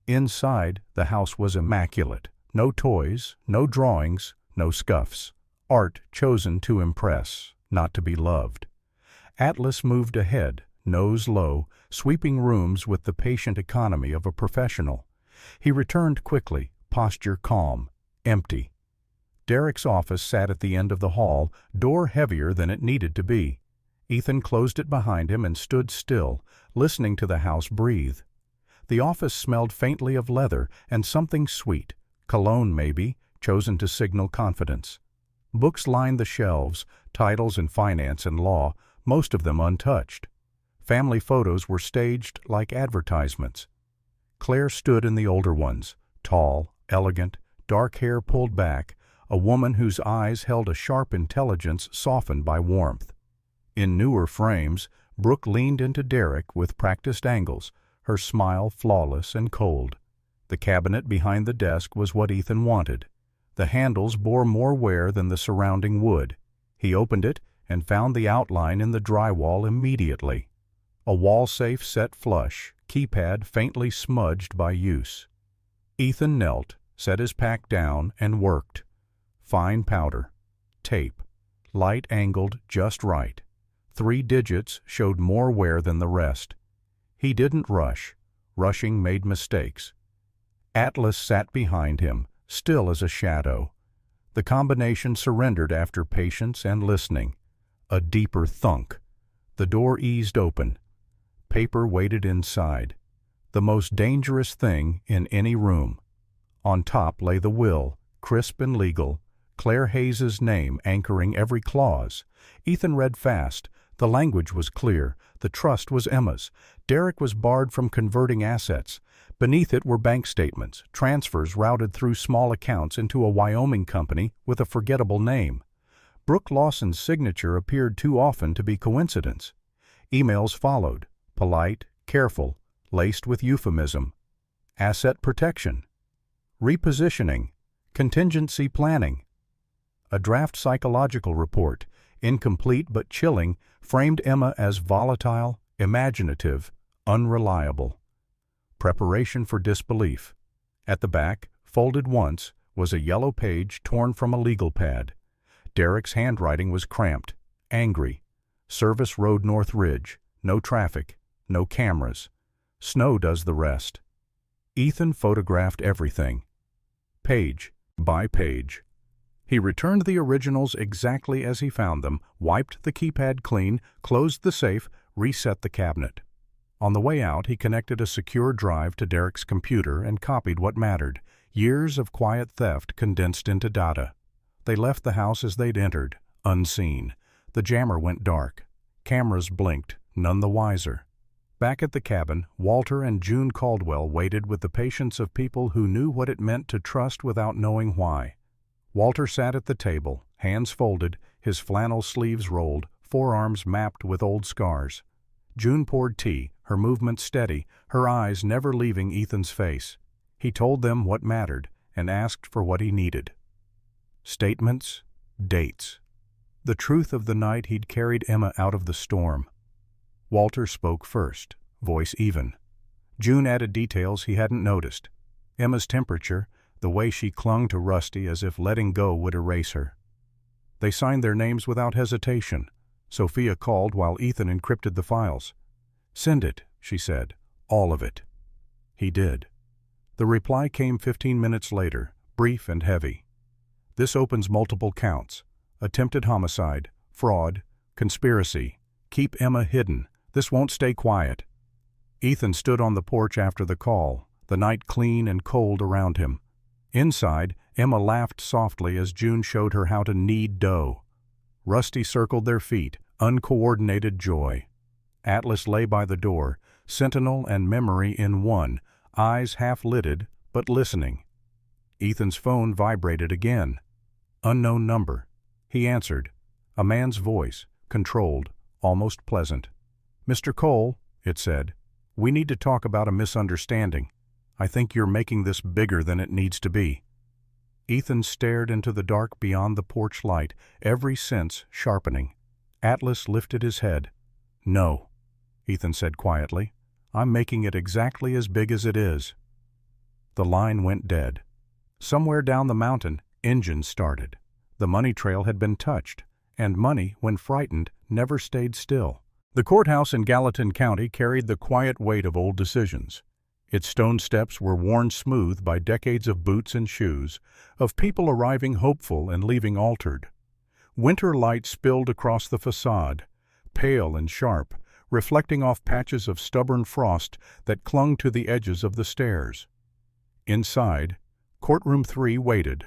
Inside, the house was immaculate. No toys, no drawings, no scuffs. Art chosen to impress, not to be loved. Atlas moved ahead, nose low, sweeping rooms with the patient economy of a professional. He returned quickly, posture calm, empty. Derek's office sat at the end of the hall, door heavier than it needed to be. Ethan closed it behind him and stood still, listening to the house breathe. The office smelled faintly of leather and something sweet, cologne maybe, chosen to signal confidence. Books lined the shelves, titles in finance and law, most of them untouched. Family photos were staged like advertisements. Claire stood in the older ones, tall, elegant, dark hair pulled back, a woman whose eyes held a sharp intelligence softened by warmth. In newer frames, Brooke leaned into Derek with practiced angles, her smile flawless and cold. The cabinet behind the desk was what Ethan wanted. The handles bore more wear than the surrounding wood. He opened it and found the outline in the drywall immediately. A wall safe set flush, keypad faintly smudged by use. Ethan knelt, set his pack down, and worked. Fine powder. Tape. Light angled just right. 3 digits showed more wear than the rest. He didn't rush. Rushing made mistakes. Atlas sat behind him, still as a shadow. The combination surrendered after patience and listening. A deeper thunk. The door eased open. Paper waited inside. The most dangerous thing in any room. On top lay the will, crisp and legal, Claire Hayes's name anchoring every clause. Ethan read fast. The language was clear. The trust was Emma's. Derek was barred from converting assets. Beneath it were bank statements, transfers routed through small accounts into a Wyoming company with a forgettable name. Brooke Lawson's signature appeared too often to be coincidence. Emails followed, polite, careful, laced with euphemism. Asset protection. Repositioning. Contingency planning. A draft psychological report, incomplete but chilling, framed Emma as volatile, imaginative, unreliable. Preparation for disbelief. At the back, folded once, was a yellow page torn from a legal pad. Derek's handwriting was cramped, angry. Service Road North Ridge. No traffic. No cameras. Snow does the rest. Ethan photographed everything, page by page. He returned the originals exactly as he found them, wiped the keypad clean, closed the safe, reset the cabinet. On the way out, he connected a secure drive to Derek's computer and copied what mattered. Years of quiet theft condensed into data. They left the house as they'd entered, unseen. The jammer went dark. Cameras blinked, none the wiser. Back at the cabin, Walter and June Caldwell waited with the patience of people who knew what it meant to trust without knowing why. Walter sat at the table, hands folded, his flannel sleeves rolled, forearms mapped with old scars. June poured tea, her movements steady, her eyes never leaving Ethan's face. He told them what mattered and asked for what he needed. Statements, dates. The truth of the night he'd carried Emma out of the storm. Walter spoke first, voice even. June added details he hadn't noticed. Emma's temperature, the way she clung to Rusty as if letting go would erase her. They signed their names without hesitation. Sophia called while Ethan encrypted the files. "Send it," she said, "all of it." He did. The reply came 15 minutes later, brief and heavy. "This opens multiple counts. Attempted homicide, fraud, conspiracy. Keep Emma hidden. This won't stay quiet." Ethan stood on the porch after the call, the night clean and cold around him. Inside, Emma laughed softly as June showed her how to knead dough. Rusty circled their feet, uncoordinated joy. Atlas lay by the door, sentinel and memory in one, eyes half-lidded, but listening. Ethan's phone vibrated again. Unknown number. He answered. A man's voice, controlled, almost pleasant. "Mr. Cole," it said, "we need to talk about a misunderstanding. I think you're making this bigger than it needs to be." Ethan stared into the dark beyond the porch light, every sense sharpening. Atlas lifted his head. "No," Ethan said quietly. "I'm making it exactly as big as it is." The line went dead. Somewhere down the mountain, engines started. The money trail had been touched, and money, when frightened, never stayed still. The courthouse in Gallatin County carried the quiet weight of old decisions. Its stone steps were worn smooth by decades of boots and shoes, of people arriving hopeful and leaving altered. Winter light spilled across the facade, pale and sharp, reflecting off patches of stubborn frost that clung to the edges of the stairs. Inside, Courtroom 3 waited.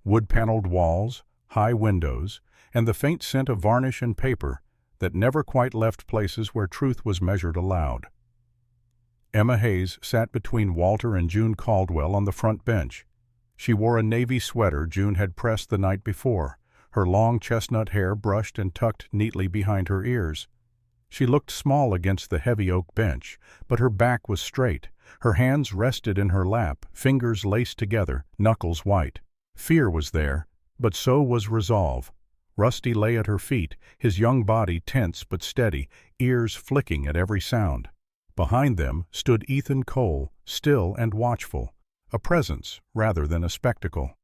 Wood-paneled walls, high windows, and the faint scent of varnish and paper that never quite left places where truth was measured aloud. Emma Hayes sat between Walter and June Caldwell on the front bench. She wore a navy sweater June had pressed the night before, her long chestnut hair brushed and tucked neatly behind her ears. She looked small against the heavy oak bench, but her back was straight. Her hands rested in her lap, fingers laced together, knuckles white. Fear was there, but so was resolve. Rusty lay at her feet, his young body tense but steady, ears flicking at every sound. Behind them stood Ethan Cole, still and watchful, a presence rather than a spectacle.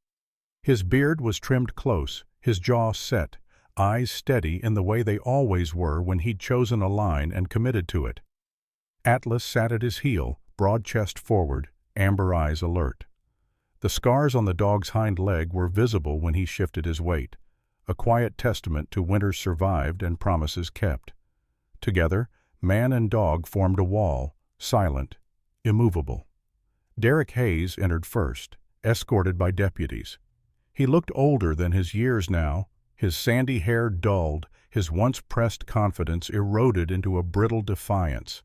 His beard was trimmed close, his jaw set, eyes steady in the way they always were when he'd chosen a line and committed to it. Atlas sat at his heel, broad chest forward, amber eyes alert. The scars on the dog's hind leg were visible when he shifted his weight, a quiet testament to winters survived and promises kept. Together, man and dog formed a wall, silent, immovable. Derek Hayes entered first, escorted by deputies. He looked older than his years now, his sandy hair dulled, his once pressed confidence eroded into a brittle defiance.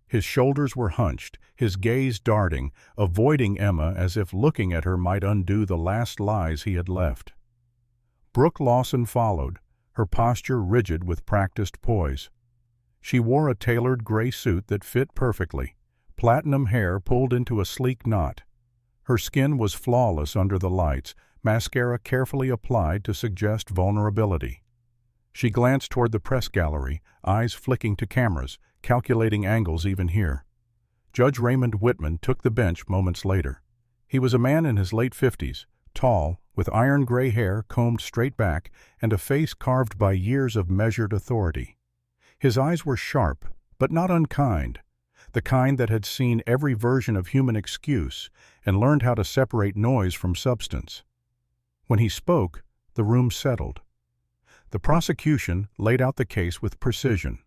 His shoulders were hunched, his gaze darting, avoiding Emma as if looking at her might undo the last lies he had left. Brooke Lawson followed, her posture rigid with practiced poise. She wore a tailored gray suit that fit perfectly, platinum hair pulled into a sleek knot. Her skin was flawless under the lights, mascara carefully applied to suggest vulnerability. She glanced toward the press gallery, eyes flicking to cameras, calculating angles even here. Judge Raymond Whitman took the bench moments later. He was a man in his late 50s, tall, with iron gray hair combed straight back and a face carved by years of measured authority. His eyes were sharp, but not unkind, the kind that had seen every version of human excuse and learned how to separate noise from substance. When he spoke, the room settled. The prosecution laid out the case with precision.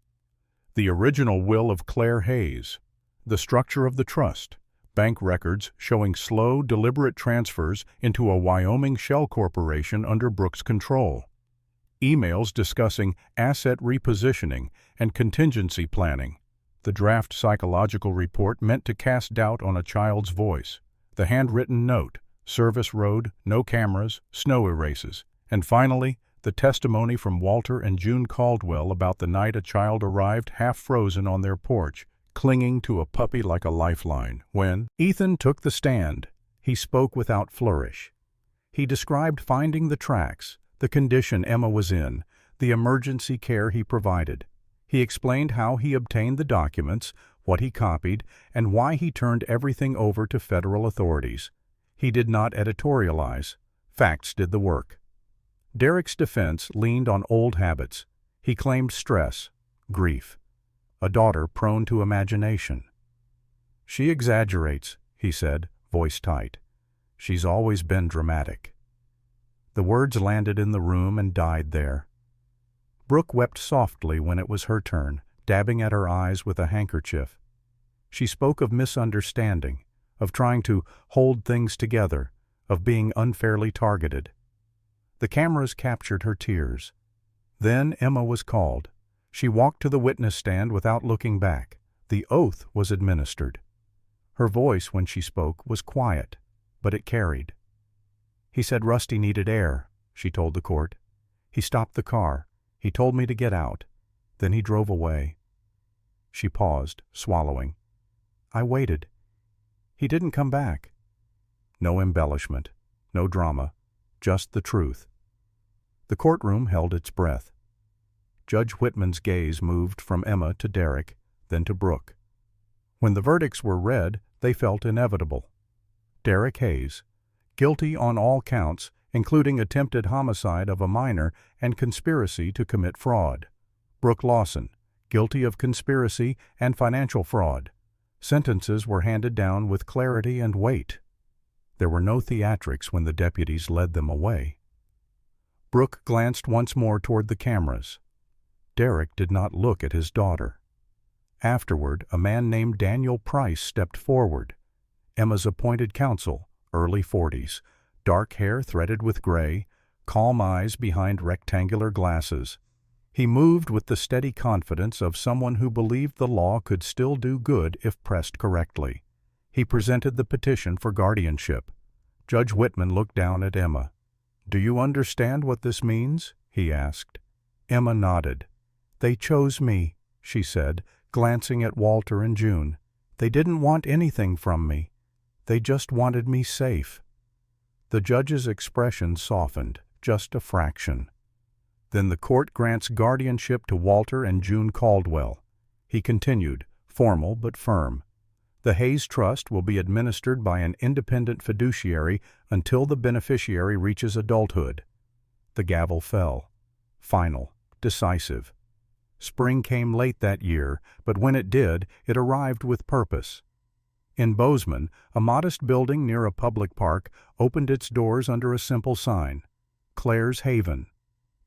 The original will of Claire Hayes, the structure of the trust, bank records showing slow, deliberate transfers into a Wyoming shell corporation under Brooks' control, emails discussing asset repositioning and contingency planning, the draft psychological report meant to cast doubt on a child's voice, the handwritten note, service road, no cameras, snow erases, and finally, the testimony from Walter and June Caldwell about the night a child arrived half-frozen on their porch, clinging to a puppy like a lifeline. When Ethan took the stand, he spoke without flourish. He described finding the tracks, the condition Emma was in, the emergency care he provided. He explained how he obtained the documents, what he copied, and why he turned everything over to federal authorities. He did not editorialize. Facts did the work. Derek's defense leaned on old habits. He claimed stress, grief, a daughter prone to imagination. "She exaggerates," he said, voice tight. "She's always been dramatic." The words landed in the room and died there. Brooke wept softly when it was her turn, dabbing at her eyes with a handkerchief. She spoke of misunderstanding, of trying to hold things together, of being unfairly targeted. The cameras captured her tears. Then Emma was called. She walked to the witness stand without looking back. The oath was administered. Her voice, when she spoke, was quiet, but it carried. "He said Rusty needed air," she told the court. "He stopped the car. He told me to get out. Then he drove away." She paused, swallowing. "I waited. He didn't come back." No embellishment, no drama, just the truth. The courtroom held its breath. Judge Whitman's gaze moved from Emma to Derek, then to Brooke. When the verdicts were read, they felt inevitable. Derek Hayes, guilty on all counts, including attempted homicide of a minor and conspiracy to commit fraud. Brooke Lawson, guilty of conspiracy and financial fraud. Sentences were handed down with clarity and weight. There were no theatrics when the deputies led them away. Brooke glanced once more toward the cameras. Derek did not look at his daughter. Afterward, a man named Daniel Price stepped forward. Emma's appointed counsel, early 40s, dark hair threaded with gray, calm eyes behind rectangular glasses. He moved with the steady confidence of someone who believed the law could still do good if pressed correctly. He presented the petition for guardianship. Judge Whitman looked down at Emma. "Do you understand what this means?" he asked. Emma nodded. "They chose me," she said, glancing at Walter and June. "They didn't want anything from me. They just wanted me safe." The judge's expression softened, just a fraction. "Then the court grants guardianship to Walter and June Caldwell." He continued, formal but firm. "The Hayes Trust will be administered by an independent fiduciary until the beneficiary reaches adulthood." The gavel fell. Final, decisive. Spring came late that year, but when it did, it arrived with purpose. In Bozeman, a modest building near a public park opened its doors under a simple sign, Claire's Haven.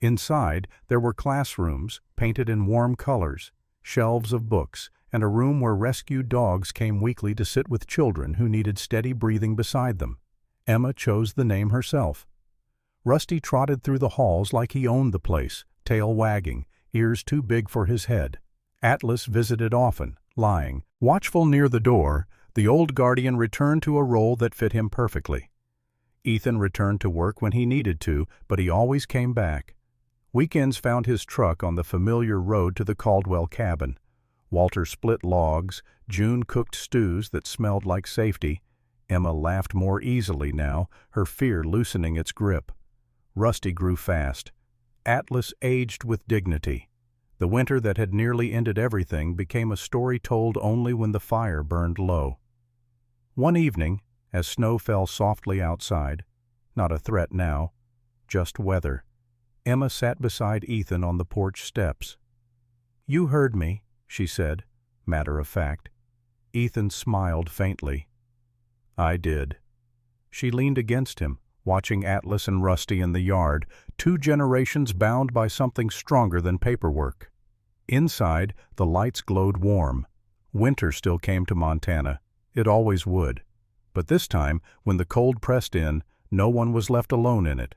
Inside, there were classrooms, painted in warm colors, shelves of books, and a room where rescued dogs came weekly to sit with children who needed steady breathing beside them. Emma chose the name herself. Rusty trotted through the halls like he owned the place, tail wagging, ears too big for his head. Atlas visited often, lying, watchful near the door. The old guardian returned to a role that fit him perfectly. Ethan returned to work when he needed to, but he always came back. Weekends found his truck on the familiar road to the Caldwell cabin. Walter split logs, June cooked stews that smelled like safety. Emma laughed more easily now, her fear loosening its grip. Rusty grew fast. Atlas aged with dignity. The winter that had nearly ended everything became a story told only when the fire burned low. One evening, as snow fell softly outside, not a threat now, just weather, Emma sat beside Ethan on the porch steps. "You heard me," she said, matter of fact. Ethan smiled faintly. "I did." She leaned against him, watching Atlas and Rusty in the yard, 2 generations bound by something stronger than paperwork. Inside, the lights glowed warm. Winter still came to Montana. It always would. But this time, when the cold pressed in, no one was left alone in it.